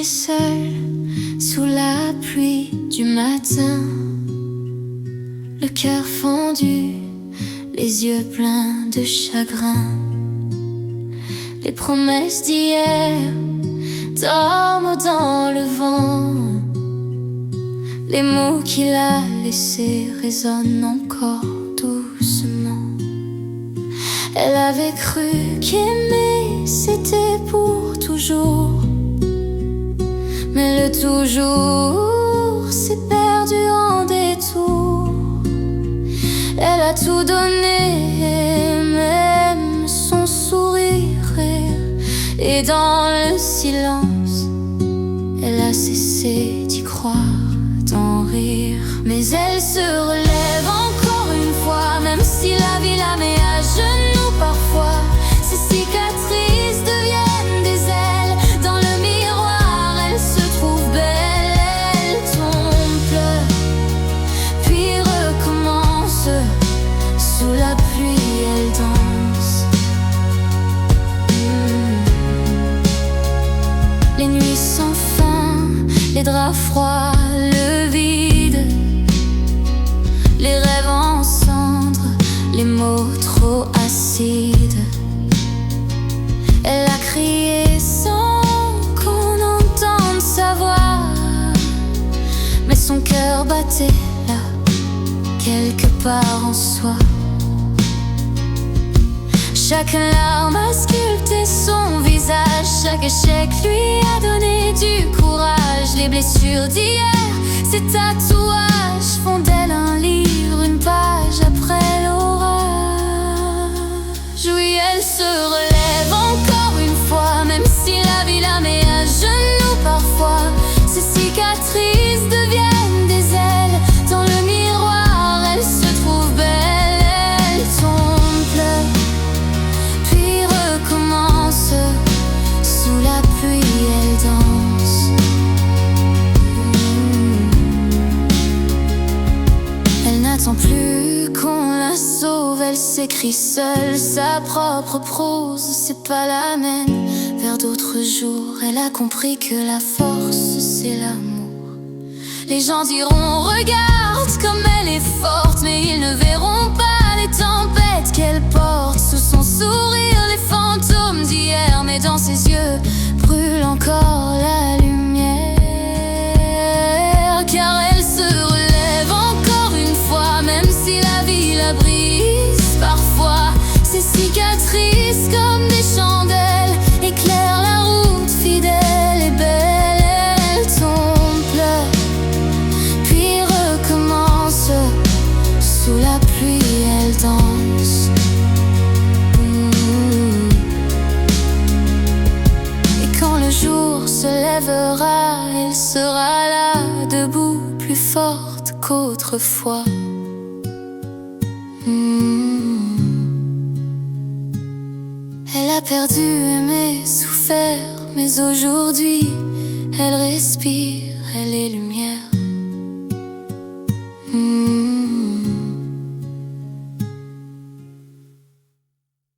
seule sous la pluie du matin, le cœur fendu, les yeux pleins de chagrin. Les promesses d'hier dorment dans le vent. Les mots qu'il a laissés résonnent encore doucement. Elle avait cru qu'aimer c'était pour toujours, mais le toujours s'est perdu en détour. Elle a tout donné, même son sourire, et dans le silence, elle a cessé d'y croire, d'en rire. Mais elle se relève encore une fois, même si la vie la met à genoux parfois. Ses cicatrices deviennent des ailes, dans le miroir elle se trouve belle. Elle tombe, pleure, puis recommence. Sous la pluie elle danse. Les nuits sans fin, les draps froids, le vide, les rêves en cendres, les mots trop acides. Elle a crié sans qu'on entende sa voix, mais son cœur battait là, quelque part en soi. Chaque larme a sculpté son visage, chaque échec lui a donné du courage. Les blessures d'hier, ses tatouages font d'elle un livre, une page après l'orage. Oui, elle se relève encore une fois, même si la vie la met à genoux parfois. Ses cicatrices deviennent des ailes, dans le miroir elle se trouve belle. Elle tombe, pleure, puis recommence. Sous la pluie elle danse. Elle n'attend plus qu'on la sauve, elle s'écrit seule sa propre prose, c'est pas la mienne. Vers d'autres jours, elle a compris que la force c'est l'amour. Les gens diront regarde comme elle est forte, mais ils ne verront pas les tempêtes qu'elle porte. Sous son sourire les fantômes d'hier, mais dans ses yeux brûle encore la lumière. Car elle se relève encore une fois, même si la vie la brise parfois. Ses cicatrices comme des chandelles éclairent la route fidèle et belle. Elle tombe, pleure, puis recommence. Sous la pluie elle danse. Et quand le jour se lèvera, elle sera là, debout, plus forte qu'autrefois. Elle a perdu, aimé, souffert, mais aujourd'hui elle respire, elle est lumière.